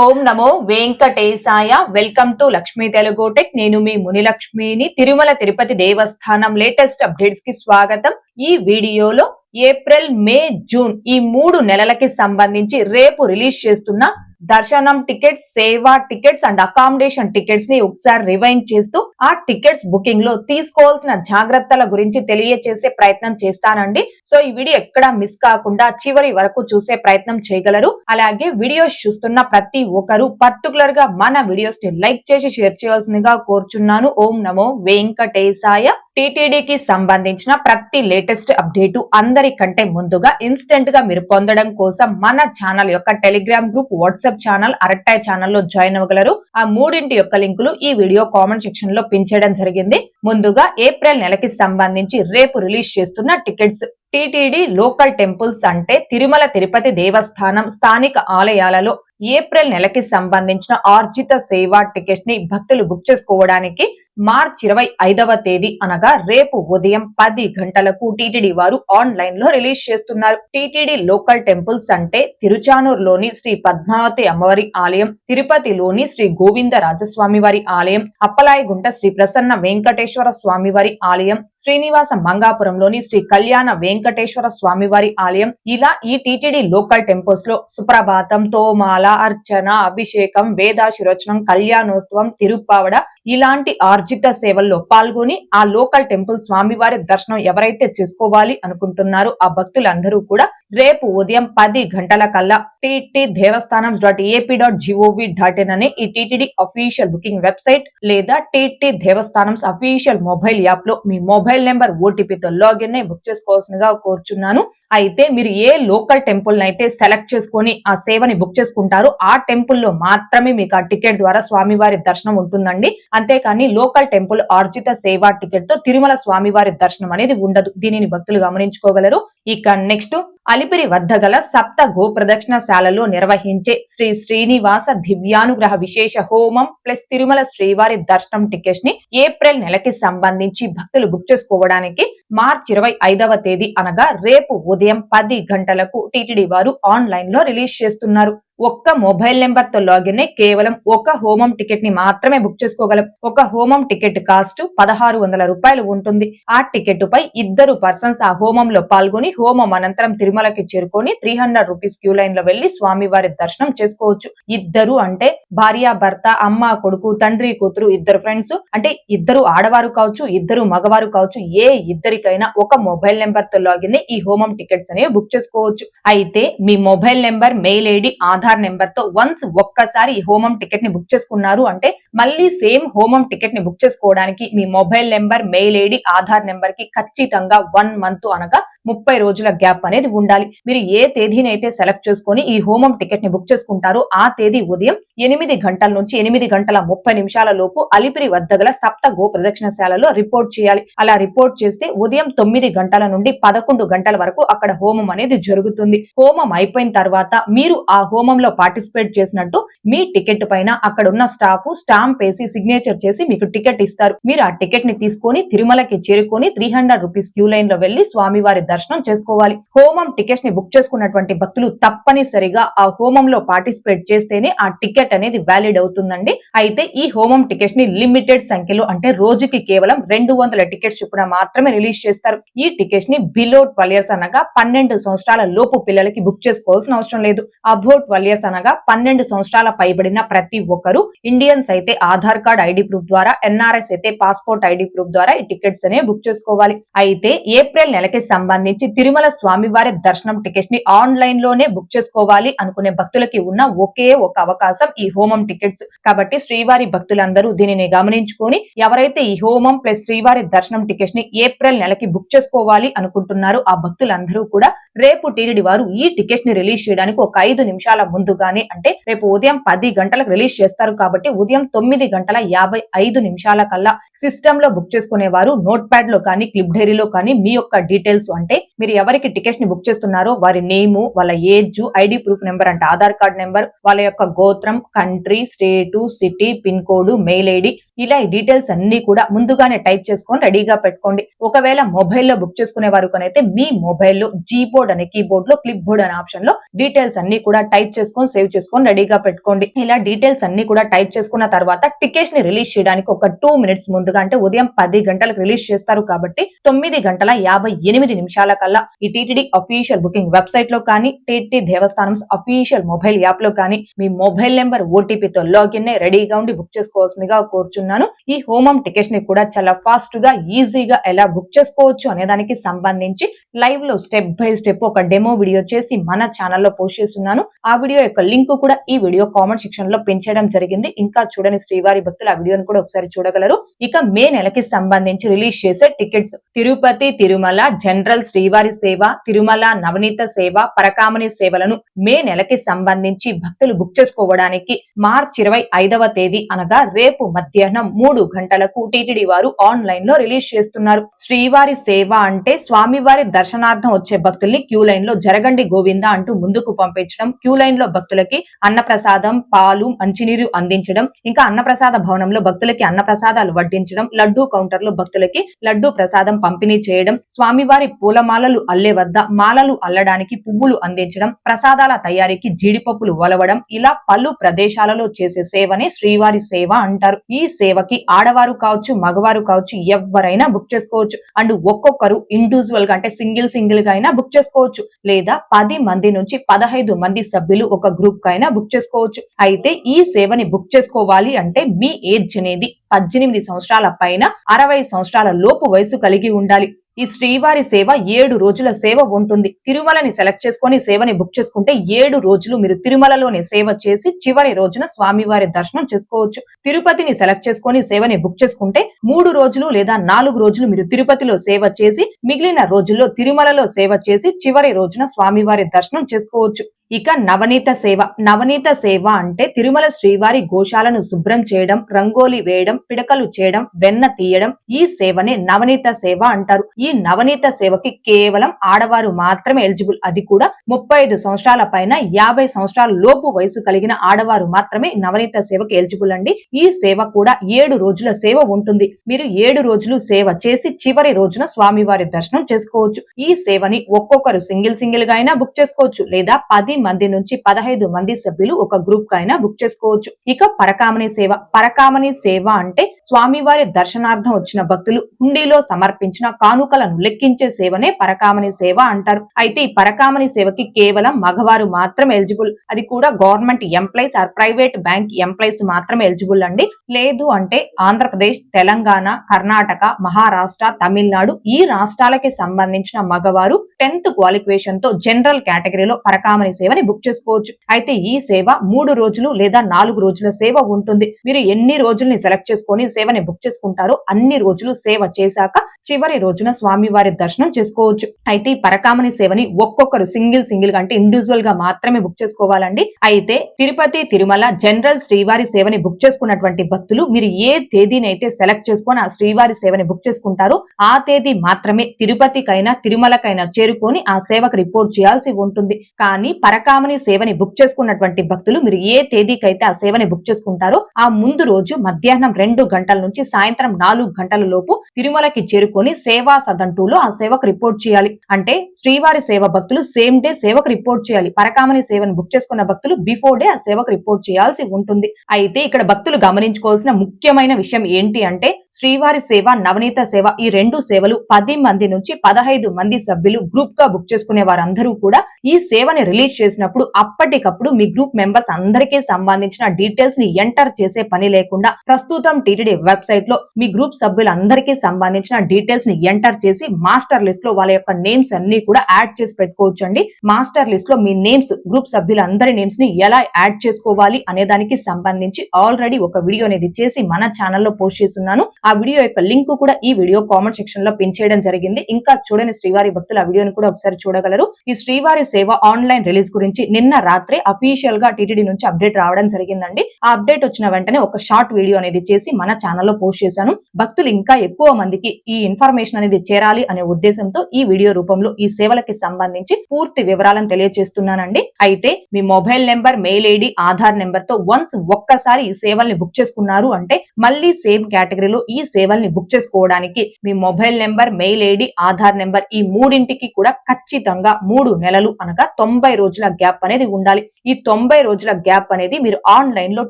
Om Namo Venkatesaya. Welcome to Lakshmi Telugu tech. నేను మీ మునిలక్ష్మిని. తిరుమల తిరుపతి దేవస్థానం latest updates కి స్వాగతం. ఈ వీడియోలో ఏప్రిల్, మే, జూన్ ఈ 3 నెలలకి సంబంధించి రేపు రిలీజ్ చేస్తున్న దర్శనం టికెట్స్, సేవా టికెట్స్ అండ్ అకామిడేషన్ టికెట్స్ ని ఒకసారి రివైండ్ చేస్తూ ఆ టికెట్స్ బుకింగ్ లో తీసుకోవాల్సిన జాగ్రత్తల గురించి తెలియచేసే ప్రయత్నం చేస్తానండి. సో ఈ వీడియో ఎక్కడా మిస్ కాకుండా చివరి వరకు చూసే ప్రయత్నం చేయగలరు. అలాగే వీడియోస్ చూస్తున్న ప్రతి ఒక్కరు పర్టికులర్ గా మన వీడియోస్ ని లైక్ చేసి షేర్ చేయాల్సిందిగా కోరుచున్నాను. ఓం నమో వెంకటేశాయ. టీటీడీకి సంబంధించిన ప్రతి లేటెస్ట్ అప్డేట్ అందరికంటే ముందుగా ఇన్స్టెంట్ గా మీరు పొందడం కోసం మన ఛానల్ యొక్క Telegram group, WhatsApp channel, Arattai ఛానల్లో జాయిన్ అవ్వగలరు. ఆ మూడింటి యొక్క లింకులు ఈ వీడియో కామెంట్ సెక్షన్ లో పిన్ చేయడం జరిగింది. ముందుగా ఏప్రిల్ నెలకి సంబంధించి రేపు రిలీజ్ చేస్తున్న టికెట్స్. టీటీడీ లోకల్ టెంపుల్స్ అంటే తిరుమల తిరుపతి దేవస్థానం స్థానిక ఆలయాలలో ఏప్రిల్ నెలకి సంబంధించిన ఆర్జిత సేవా టికెట్స్ ని భక్తులు బుక్ చేసుకోవడానికి మార్చ్ 25వ తేదీ అనగా రేపు ఉదయం 10 గంటలకు టీటీడీ వారు ఆన్లైన్ లో రిలీజ్ చేస్తున్నారు. టీటీడీ లోకల్ టెంపుల్స్ అంటే తిరుచానూరులోని శ్రీ పద్మావతి అమ్మవారి ఆలయం, తిరుపతిలోని శ్రీ గోవింద రాజస్వామి వారి ఆలయం, అప్పలాయగుంట శ్రీ ప్రసన్న వెంకటేశ్వర స్వామి వారి ఆలయం, శ్రీనివాస మంగాపురంలోని శ్రీ కళ్యాణ వెంకటేశ్వర స్వామి వారి ఆలయం. ఇలా ఈ టీటీడీ లోకల్ టెంపుల్స్ లో సుప్రభాతం, తోమాల, అర్చన, అభిషేకం, వేదాశిరోచనం, కళ్యాణోత్సవం, తిరుప్పావడ ఇలాంటి ఆర్జిత సేవల్లో పాల్గొని ఆ లోకల్ టెంపుల్ స్వామివారి దర్శనం ఎవరైతే చేసుకోవాలి అనుకుంటున్నారో ఆ భక్తులందరూ కూడా రేపు ఉదయం 10 గంటల కల్లా ttdevastanams.ap.gov.in అనే ఈ టీటీడీ అఫీషియల్ బుకింగ్ వెబ్సైట్ లేదా TT Devasthanams official mobile app లో మీ మొబైల్ నెంబర్ ఓటీపీతో లాగిన్ అయి బుక్ చేసుకోవాల్సిందిగా కోరుచున్నాను. అయితే మీరు ఏ లోకల్ టెంపుల్ అయితే సెలెక్ట్ చేసుకొని ఆ సేవని బుక్ చేసుకుంటారో ఆ టెంపుల్ లో మాత్రమే మీకు ఆ టికెట్ ద్వారా స్వామివారి దర్శనం ఉంటుందండి. అంతేకాని లోకల్ టెంపుల్ ఆర్జిత సేవా టికెట్ తో తిరుమల స్వామివారి దర్శనం అనేది ఉండదు. దీనిని భక్తులు గమనించుకోగలరు. ఇక నెక్స్ట్, అలిపిరి వద్ద గల సప్త గో ప్రదక్షిణశాలలో నిర్వహించే శ్రీ శ్రీనివాస దివ్యానుగ్రహ విశేష హోమం ప్లస్ తిరుమల శ్రీవారి దర్శనం టికెట్స్ ని ఏప్రిల్ నెలకి సంబంధించి భక్తులు బుక్ చేసుకోవడానికి మార్చ్ 25వ తేదీ అనగా రేపు ఉదయం 10 గంటలకు టీటీడీ వారు ఆన్లైన్ లో రిలీజ్ చేస్తున్నారు. ఒక్క మొబైల్ నెంబర్ తో లాగిన్ అయి కేవలం ఒక హోమం టికెట్ ని మాత్రమే బుక్ చేసుకోగలం. ఒక హోమం టికెట్ కాస్ట్ 1600 రూపాయలు ఉంటుంది. ఆ టికెట్ పై 2 పర్సన్స్ ఆ హోమంలో పాల్గొని హోమం అనంతరం తిరుమలకి చేరుకొని 300 రూపీస్ క్యూ లైన్ లో వెళ్లి స్వామివారి దర్శనం చేసుకోవచ్చు. ఇద్దరు అంటే భార్య భర్త, అమ్మ కొడుకు, తండ్రి కూతురు, ఇద్దరు ఫ్రెండ్స్ అంటే ఇద్దరు ఆడవారు కావచ్చు, ఇద్దరు మగవారు కావచ్చు, ఏ ఇద్దరికైనా ఒక మొబైల్ నెంబర్ తో లాగిన్ ఈ హోమం టికెట్స్ అనేవి బుక్ చేసుకోవచ్చు. అయితే మీ mobile number, mail ID, Aadhaar number తో వన్స్ ఒక్కసారి ఈ హోమం టికెట్ ని బుక్ చేసుకున్నారు అంటే మళ్ళీ సేమ్ హోమం టికెట్ ని బుక్ చేసుకోవడానికి మీ mobile number, mail ID, Aadhaar number కి ఖచ్చితంగా 1 మంత్ అనగా 30 రోజుల గ్యాప్ అనేది ఉండాలి. మీరు ఏ తేదీని అయితే సెలెక్ట్ చేసుకుని ఈ హోమం టికెట్ ని బుక్ చేసుకుంటారో ఆ తేదీ ఉదయం 8 గంటల నుంచి 8 గంటల 30 నిమిషాల లోపు అలిపిరి వద్ద గల సప్త గో ప్రదక్షిణశాలలో రిపోర్ట్ చేయాలి. అలా రిపోర్ట్ చేస్తే ఉదయం 9 గంటల నుండి 11 గంటల వరకు అక్కడ హోమం అనేది జరుగుతుంది. హోమం అయిపోయిన తర్వాత మీరు ఆ హోమంలో పార్టిసిపేట్ చేసినట్టు మీ టికెట్ పైన అక్కడ ఉన్న స్టాఫ్ స్టాంప్ వేసి సిగ్నేచర్ చేసి మీకు టికెట్ ఇస్తారు. మీరు ఆ టికెట్ ని తీసుకొని తిరుమలకి చేరుకొని 300 రూపీస్ క్యూ లైన్ లో వెళ్లి స్వామివారి దర్శనం చేసుకోవాలి. హోమం టికెట్స్ ని బుక్ చేసుకున్నటువంటి భక్తులు తప్పనిసరిగా ఆ హోమంలో పార్టిసిపేట్ చేస్తేనే ఆ టికెట్ అనేది వ్యాలిడ్ అవుతుందండి. అయితే ఈ హోమం టికెట్స్ ని లిమిటెడ్ సంఖ్యలో అంటే రోజుకి కేవలం 200 టికెట్స్ చొప్పున మాత్రమే రిలీజ్ చేస్తారు. ఈ టికెట్స్ ని బిలో 12 ఇయర్స్ అనగా 12 సంవత్సరాల లోపు పిల్లలకి బుక్ చేసుకోవాల్సిన అవసరం లేదు. అబౌట్ 12 ఇయర్స్ అనగా 12 సంవత్సరాల పైబడిన ప్రతి ఒక్కరు, ఇండియన్స్ అయితే ఆధార్ కార్డ్ ఐడి ప్రూఫ్ ద్వారా, ఎన్ఆర్ఎస్ అయితే పాస్పోర్ట్ ఐడి ప్రూఫ్ ద్వారా ఈ టికెట్స్ అనేవి బుక్ చేసుకోవాలి. అయితే ఏప్రిల్ నెలకి సంబంధించి తిరుమల స్వామివారి దర్శనం టికెట్స్ ని ఆన్లైన్ లోనే బుక్ చేసుకోవాలి అనుకునే భక్తులకి ఉన్న ఒకే ఒక అవకాశం ఈ హోమం టికెట్స్. కాబట్టి శ్రీవారి భక్తులందరూ దీనిని గమనించుకొని ఎవరైతే ఈ హోమం ప్లస్ శ్రీవారి దర్శనం టికెట్స్ ని ఏప్రిల్ నెలకి బుక్ చేసుకోవాలి అనుకుంటున్నారో ఆ భక్తులందరూ కూడా రేపు టీటీడీ వారు ఈ టికెట్స్ ని రిలీజ్ చేయడానికి ఒక 5 నిమిషాల ముందుగానే అంటే రేపు ఉదయం 10 గంటలకు రిలీజ్ చేస్తారు కాబట్టి ఉదయం 9:55 కల్లా సిస్టమ్ లో బుక్ చేసుకునే వారు నోట్ ప్యాడ్ లో కానీ క్లిప్ డైరీలో కానీ మీ యొక్క డీటెయిల్స్ అంటే మీరు ఎవరికి టికెట్స్ ని బుక్ చేస్తున్నారో వారి నేము, వాళ్ళ ఏజ్, ఐడి ప్రూఫ్ నెంబర్ అంటే ఆధార్ కార్డ్ నెంబర్, వాళ్ళ యొక్క గోత్రం, country, state, city, pin code, mail ID ఇలా ఈ డీటెయిల్స్ అన్ని కూడా ముందుగానే టైప్ చేసుకొని రెడీగా పెట్టుకోండి. ఒకవేళ మొబైల్లో బుక్ చేసుకునే వారు కనైతే మీ మొబైల్లో జీపో కీబోర్డ్ లో క్లిప్ బోర్డ్ అనే ఆప్షన్ లో డీటెయిల్స్ అన్ని కూడా టైప్ చేసుకొని సేవ్ చేసుకొని రెడీగా పెట్టుకోండి. ఇలా డీటెయిల్స్ అన్ని కూడా టైప్ చేసుకున్న తర్వాత టికెట్స్ ని రిలీజ్ చేయడానికి ఒక 2 minutes ముందుగా, అంటే ఉదయం 10 గంటలకు రిలీజ్ చేస్తారు కాబట్టి 9:58 కల్లా ఈ టీటీడీ అఫీషియల్ బుకింగ్ వెబ్సైట్ లో కానీ, టీటీడీ దేవస్థానం అఫీషియల్ మొబైల్ యాప్ లో కానీ మీ మొబైల్ నెంబర్ ఓటీపీతో లాగిన్ అయి రెడీగా ఉండి బుక్ చేసుకోవాల్సిందిగా కోరుచున్నాను. ఈ హోమం టికెట్స్ ని కూడా చాలా ఫాస్ట్ గా ఈజీగా ఎలా బుక్ చేసుకోవచ్చు అనే దానికి సంబంధించి లైవ్ లో స్టెప్ బై స్టెప్ ఒక డెమో వీడియో చేసి మన ఛానల్లో పోస్ట్ చేస్తున్నాను. ఆ వీడియో యొక్క లింక్ కూడా ఈ వీడియో కామెంట్ సెక్షన్ లో పెంచడం జరిగింది. ఇంకా చూడని శ్రీవారి భక్తులు ఆ వీడియోను కూడా ఒకసారి చూడగలరు. ఇక మే నెలకి సంబంధించి రిలీజ్ చేసే టికెట్స్ తిరుపతి తిరుమల జనరల్ శ్రీవారి సేవ, తిరుమల నవనీత సేవ, పరకామణి సేవలను మే నెలకి సంబంధించి భక్తులు బుక్ చేసుకోవడానికి మార్చి 25వ తేదీ అనగా రేపు మధ్యాహ్నం 3 గంటలకు టీటీడీ వారు ఆన్లైన్ లో రిలీజ్ చేస్తున్నారు. శ్రీవారి సేవ అంటే స్వామివారి దర్శనార్థం వచ్చే భక్తుల్ని క్యూ లైన్ లో జరగండి గోవింద అంటూ ముందుకు పంపించడం, క్యూ లైన్ లో భక్తులకి అన్నప్రసాదం, పాలు, మంచినీరు అందించడం, ఇంకా అన్నప్రసాద భవనంలో భక్తులకి అన్నప్రసాదాలు వడ్డించడం, లడ్డూ కౌంటర్ లో భక్తులకి లడ్డూ ప్రసాదం పంపిణీ చేయడం, స్వామివారి పూలమాలలు అల్లే వద్ద మాలలు అల్లడానికి పువ్వులు అందించడం, ప్రసాదాల తయారీకి జీడిపప్పులు వలవడం, ఇలా పలు ప్రదేశాలలో చేసే సేవనే శ్రీవారి సేవ అంటారు. ఈ సేవకి ఆడవారు కావచ్చు, మగవారు కావచ్చు, ఎవరైనా బుక్ చేసుకోవచ్చు. అండ్ ఒక్కొక్కరు ఇండివిజువల్ గా అంటే సింగిల్ గా అయినా బుక్ చేసుకోవచ్చు, లేదా 10 మంది నుంచి 15 మంది సభ్యులు ఒక గ్రూప్ గా అయినా బుక్ చేసుకోవచ్చు. అయితే ఈ సేవని బుక్ చేసుకోవాలి అంటే మీ ఏజ్ అనేది 18 సంవత్సరాల పైన 60 సంవత్సరాల లోపు వయసు కలిగి ఉండాలి. ఈ శ్రీవారి సేవ 7 రోజుల సేవ ఉంటుంది. తిరుమలని సెలెక్ట్ చేసుకుని సేవని బుక్ చేసుకుంటే 7 రోజులు మీరు తిరుమలలోనే సేవ చేసి చివరి రోజున స్వామివారి దర్శనం చేసుకోవచ్చు. తిరుపతిని సెలెక్ట్ చేసుకుని సేవని బుక్ చేసుకుంటే 3 రోజులు లేదా 4 రోజులు మీరు తిరుపతిలో సేవ చేసి మిగిలిన రోజుల్లో తిరుమలలో సేవ చేసి చివరి రోజున స్వామివారి దర్శనం చేసుకోవచ్చు. ఇక నవనీత సేవ. నవనీత సేవ అంటే తిరుమల శ్రీవారి గోశాలను శుభ్రం చేయడం, రంగోలి వేయడం, పిడకలు చేయడం, వెన్న తీయడం, ఈ సేవనే నవనీత సేవ అంటారు. ఈ నవనీత సేవకి కేవలం ఆడవారు మాత్రమే ఎలిజిబుల్. అది కూడా 35 సంవత్సరాల పైన 50 సంవత్సరాల లోపు వయసు కలిగిన ఆడవారు మాత్రమే నవనీత సేవకి ఎలిజిబుల్ అండి. ఈ సేవ కూడా 7 రోజుల సేవ ఉంటుంది. మీరు 7 రోజులు సేవ చేసి చివరి రోజున స్వామివారి దర్శనం చేసుకోవచ్చు. ఈ సేవని ఒక్కొక్కరు సింగిల్ గా అయినా బుక్ చేసుకోవచ్చు, లేదా 10 మంది నుంచి 15 మంది సభ్యులు ఒక గ్రూప్ గా అయినా బుక్ చేసుకోవచ్చు. ఇక పరకామణి సేవ. పరకామణి సేవ అంటే స్వామివారి దర్శనార్థం వచ్చిన భక్తులు హుండీలో సమర్పించిన కానుకలను లెక్కించే సేవనే పరకామణి సేవ అంటారు. అయితే ఈ పరకామణి సేవకి కేవలం మగవారు మాత్రమే ఎలిజిబుల్. అది కూడా government employees or private bank employees మాత్రమే ఎలిజిబుల్ అండి. లేదు అంటే ఆంధ్రప్రదేశ్, తెలంగాణ, కర్ణాటక, మహారాష్ట్ర, తమిళనాడు ఈ రాష్ట్రాలకి సంబంధించిన మగవారు 10th క్వాలిఫికేషన్ తో జనరల్ కేటగిరీలో పరకామణి సేవని బుక్ చేసుకోవచ్చు. అయితే ఈ సేవ 3 రోజులు లేదా 4 రోజుల సేవ ఉంటుంది. మీరు ఎన్ని రోజుల్ని సెలెక్ట్ చేసుకొని సేవని బుక్ చేసుకుంటారో అన్ని రోజులు సేవ చేశాక చివరి రోజున స్వామివారి దర్శనం చేసుకోవచ్చు. అయితే ఈ పరకామణి సేవని ఒక్కొక్కరు సింగిల్ గా అంటే ఇండివిజువల్ గా మాత్రమే బుక్ చేసుకోవాలండి. అయితే తిరుపతి తిరుమల జనరల్ శ్రీవారి సేవని బుక్ చేసుకున్నటువంటి భక్తులు మీరు ఏ తేదీనైతే సెలెక్ట్ చేసుకొని ఆ శ్రీవారి సేవని బుక్ చేసుకుంటారో ఆ తేదీ మాత్రమే తిరుపతికైనా తిరుమలకైనా చేరుకొని ఆ సేవకు రిపోర్ట్ చేయాల్సి ఉంటుంది. కానీ పరకామణి సేవని బుక్ చేసుకున్నటువంటి భక్తులు మీరు ఏ తేదీకైతే ఆ సేవని బుక్ చేసుకుంటారో ఆ ముందు రోజు మధ్యాహ్నం 2 గంటల నుంచి సాయంత్రం 4 గంటల లోపు తిరుమలకి చేరుకొని సేవా సదన్ 2లో ఆ సేవకు రిపోర్ట్ చేయాలి. అంటే శ్రీవారి సేవ భక్తులు సేమ్ డే సేవకు రిపోర్ట్ చేయాలి. పరకామణి సేవను బుక్ చేసుకున్న భక్తులు బిఫోర్ డే ఆ సేవకు రిపోర్ట్ చేయాల్సి ఉంటుంది. అయితే ఇక్కడ భక్తులు గమనించుకోవాల్సిన ముఖ్యమైన విషయం ఏంటి అంటే శ్రీవారి సేవ, నవనీత సేవ ఈ 2 సేవలు 10 మంది నుంచి 15 మంది సభ్యులు గ్రూప్ గా బుక్ చేసుకునే వారందరూ కూడా ఈ సేవని రిలీజ్ చేసినప్పుడు అప్పటికప్పుడు మీ గ్రూప్ మెంబర్స్ అందరికీ సంబంధించిన డీటెయిల్స్ ని ఎంటర్ చేసే పని లేకుండా ప్రస్తుతం టీటీడీ వెబ్సైట్ లో మీ గ్రూప్ సభ్యులందరికీ సంబంధించిన డీటెయిల్స్ ని ఎంటర్ చేసి మాస్టర్ లిస్ట్ లో వాళ్ళ యొక్క నేమ్స్ అన్ని కూడా యాడ్ చేసి పెట్టుకోవచ్చండి. మాస్టర్ లిస్ట్ లో మీ నేమ్స్, గ్రూప్ సభ్యులందరి నేమ్స్ ని ఎలా యాడ్ చేసుకోవాలి అనే దానికి సంబంధించి ఆల్రెడీ ఒక వీడియో అనేది చేసి మన ఛానల్లో పోస్ట్ చేస్తున్నాను. ఆ వీడియో యొక్క లింక్ కూడా ఈ వీడియో కామెంట్ సెక్షన్ లో పిన్ చేయడం జరిగింది. ఇంకా చూడని శ్రీవారి భక్తులు ఆ వీడియోని కూడా ఒకసారి చూడగలరు. ఈ శ్రీవారి సేవ ఆన్లైన్ రిలీజ్ గురించి నిన్న రాత్రి అఫీషియల్ గా టీటీడీ నుంచి అప్డేట్ రావడం జరిగిందండి. ఆ అప్డేట్ వచ్చిన వెంటనే ఒక షార్ట్ వీడియో అనేది చేసి మన ఛానల్లో పోస్ట్ చేశాను. భక్తులు ఇంకా ఎక్కువ మందికి ఈ ఇన్ఫర్మేషన్ అనేది చేరాలి అనే ఉద్దేశంతో ఈ వీడియో రూపంలో ఈ సేవలకి సంబంధించి పూర్తి వివరాలను తెలియజేస్తున్నానండి. అయితే మీ mobile number, mail ID, Aadhaar number తో వన్స్ ఒక్కసారి ఈ సేవల్ని బుక్ చేసుకున్నారు అంటే మళ్ళీ సేమ్ కేటగిరీలో ఈ సేవల్ని బుక్ చేసుకోవడానికి మీ mobile number, mail ID, Aadhaar number ఈ మూడింటికి కూడా ఖచ్చితంగా 3 నెలలు అనగా 90 రోజుల గ్యాప్ అనేది ఉండాలి. ఈ 90 రోజుల గ్యాప్ అనేది మీరు ఆన్లైన్ లో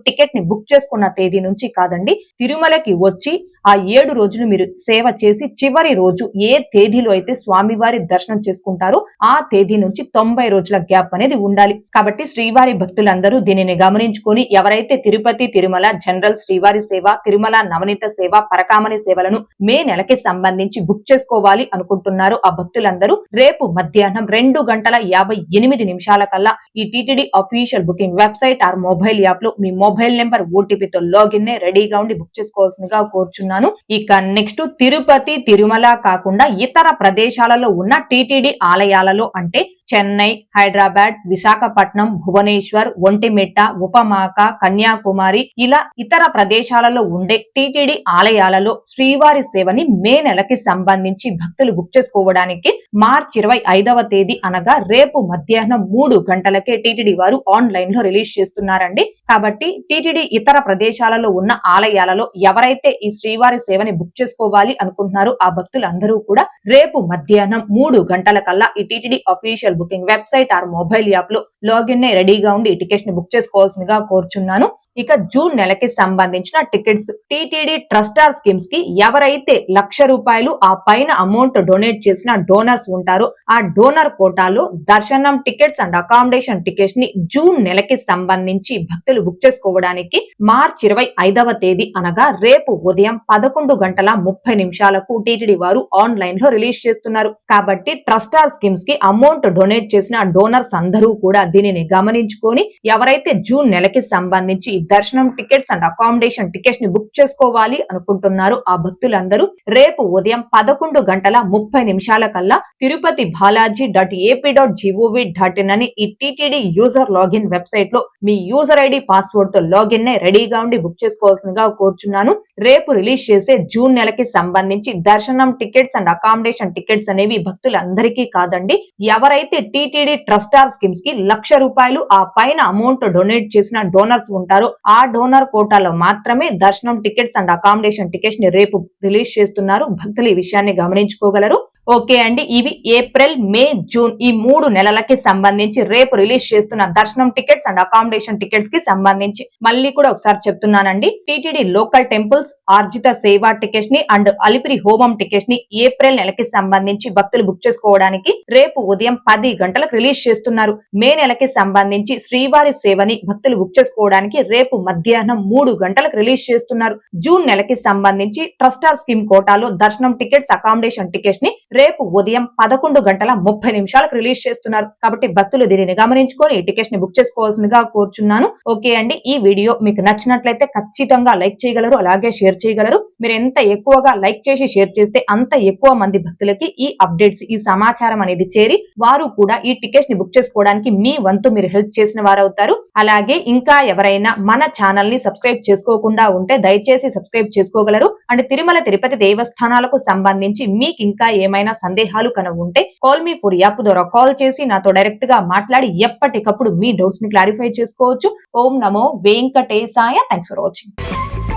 టికెట్ ని బుక్ చేసుకున్న తేదీ నుంచి కాదండి, తిరుమలకి వచ్చి ఆ 7 రోజులు మీరు సేవ చేసి చివరి రోజు ఏ తేదీలో అయితే స్వామివారి దర్శనం చేసుకుంటారో ఆ తేదీ నుంచి 90 రోజుల గ్యాప్ అనేది ఉండాలి. కాబట్టి శ్రీవారి భక్తులందరూ దీనిని గమనించుకొని ఎవరైతే తిరుపతి, తిరుమల జనరల్, శ్రీవారి సేవ, తిరుమల నవనీత సేవ, పరకామణి సేవలను మే నెలకి సంబంధించి బుక్ చేసుకోవాలి అనుకుంటున్నారు ఆ భక్తులందరూ రేపు మధ్యాహ్నం 2:58 కల్లా ఈ TTD official booking website or mobile app లో మీ మొబైల్ నెంబర్, ఓటీపీతో లాగిన్ రెడీగా ఉండి బుక్ చేసుకోవాల్సిందిగా కోరుచున్నాను. ఇక నెక్స్ట్ తిరుపతి, తిరుమల కాకుండా ఇతర ప్రదేశాలలో ఉన్న టీటీడీ ఆలయాలలో అంటే చెన్నై, హైదరాబాద్, విశాఖపట్నం, భువనేశ్వర్, ఒంటిమిట్ట, ఉపమాక, కన్యాకుమారి ఇలా ఇతర ప్రదేశాలలో ఉండే టీటీడీ ఆలయాలలో శ్రీవారి సేవని మే నెలకి సంబంధించి భక్తులు బుక్ చేసుకోవడానికి మార్చి 25వ తేదీ అనగా రేపు మధ్యాహ్నం 3 గంటలకే టీటీడీ వారు ఆన్లైన్ లో రిలీజ్ చేస్తున్నారండి. కాబట్టి టీటీడీ ఇతర ప్రదేశాలలో ఉన్న ఆలయాలలో ఎవరైతే ఈ శ్రీవారి సేవని బుక్ చేసుకోవాలి అనుకుంటున్నారో ఆ భక్తులందరూ కూడా రేపు మధ్యాహ్నం 3 గంటల కల్లా ఈ TTD official booking website or mobile app లో లాగిన్ రెడీగా ఉండి ఈ టికెట్స్ ని బుక్ చేసుకోవాల్సిందిగా కోరుచున్నాను. ఇక జూన్ నెలకి సంబంధించిన టికెట్స్ టీటీడీ ట్రస్టార్ స్కీమ్స్ కి ఎవరైతే ₹1,00,000 ఆ పైన అమౌంట్ డొనేట్ చేసిన డోనర్స్ ఉంటారో ఆ డోనర్ కోటాలో దర్శనం టికెట్స్ అండ్ అకామిడేషన్ టికెట్స్ ని జూన్ నెలకి సంబంధించి భక్తులు బుక్ చేసుకోవడానికి మార్చి 25వ తేదీ అనగా రేపు ఉదయం 11:30 టీటీడీ వారు ఆన్లైన్ లో రిలీజ్ చేస్తున్నారు. కాబట్టి ట్రస్టార్ స్కీమ్స్ కి అమౌంట్ డొనేట్ చేసిన డోనర్స్ అందరూ కూడా దీనిని గమనించుకొని ఎవరైతే జూన్ నెలకి సంబంధించి దర్శనం టికెట్స్ అండ్ అకామిడేషన్ టికెట్స్ ని బుక్ చేసుకోవాలి అనుకుంటున్నారు ఆ భక్తులందరూ రేపు ఉదయం 11:30 కల్లా తిరుపతి balaji.ap.gov.in అని ఈ టీటీడీ యూజర్ లాగిన్ వెబ్సైట్ లో మీ యూజర్ ఐడి, పాస్వర్డ్ తో లాగిన్ రెడీగా ఉండి బుక్ చేసుకోవాల్సిందిగా కోరుచున్నాను. రేపు రిలీజ్ చేసే జూన్ నెలకి సంబంధించి దర్శనం టికెట్స్ అండ్ అకామిడేషన్ టికెట్స్ అనేవి భక్తులందరికీ కాదండి, ఎవరైతే టీటీడీ ట్రస్టార్ స్కీమ్స్ కి ₹1,00,000 ఆ పైన అమౌంట్ డొనేట్ చేసిన డోనర్స్ ఉంటారో ఆ డోనర్ కోటాలో మాత్రమే దర్శనం టికెట్స్ అండ్ అకామిడేషన్ టికెట్స్ ని రేపు రిలీజ్ చేస్తున్నారు. భక్తులు ఈ విషయాన్ని గమనించుకోగలరు. ఓకే అండి, ఇవి ఏప్రిల్, మే, జూన్ ఈ 3 నెలలకి సంబంధించి రేపు రిలీజ్ చేస్తున్న దర్శనం టికెట్స్ అండ్ అకామిడేషన్ టికెట్స్ కి సంబంధించి మళ్ళీ కూడా ఒకసారి చెప్తున్నానండి. టీటీడీ లోకల్ టెంపుల్స్, ఆర్జిత సేవా టికెట్స్ ని అండ్ అలిపిరి హోమం టికెట్స్ ని ఏప్రిల్ నెలకి సంబంధించి భక్తులు బుక్ చేసుకోవడానికి రేపు ఉదయం 10 గంటలకు రిలీజ్ చేస్తున్నారు. మే నెలకి సంబంధించి శ్రీవారి సేవని భక్తులు బుక్ చేసుకోవడానికి రేపు మధ్యాహ్నం 3 గంటలకు రిలీజ్ చేస్తున్నారు. జూన్ నెలకి సంబంధించి ట్రస్టార్ స్కీమ్ కోటాలో దర్శనం టికెట్స్, అకామిడేషన్ టికెట్స్ ని రేపు ఉదయం 11:30 రిలీజ్ చేస్తున్నారు. కాబట్టి భక్తులు దీనిని గమనించుకొని టికెట్స్ ని బుక్ చేసుకోవాల్సిందిగా కోరుచున్నాను. ఓకే అండి, ఈ వీడియో మీకు నచ్చినట్లయితే ఖచ్చితంగా లైక్ చేయగలరు, అలాగే షేర్ చేయగలరు. మీరు ఎంత ఎక్కువగా లైక్ చేసి షేర్ చేస్తే అంత ఎక్కువ మంది భక్తులకి ఈ అప్డేట్స్, ఈ సమాచారం అనేది చేరి వారు కూడా ఈ టికెట్స్ ని బుక్ చేసుకోవడానికి మీ వంతు మీరు హెల్ప్ చేసిన వారు అవుతారు. అలాగే ఇంకా ఎవరైనా మన ఛానల్ ని సబ్స్క్రైబ్ చేసుకోకుండా ఉంటే దయచేసి సబ్స్క్రైబ్ చేసుకోగలరు. అండ్ తిరుమల తిరుపతి దేవస్థానాలకు సంబంధించి మీకు ఇంకా ఏమైనా సందేహాలు ఉంటే కాల్ మీ ఫర్ యాప్ ద్వారా కాల్ చేసి నాతో డైరెక్ట్ గా మాట్లాడి ఎప్పటికప్పుడు మీ డౌట్స్ ని క్లారిఫై చేసుకోవచ్చు. ఓం నమో వెంకటేశాయ. Thanks for watching.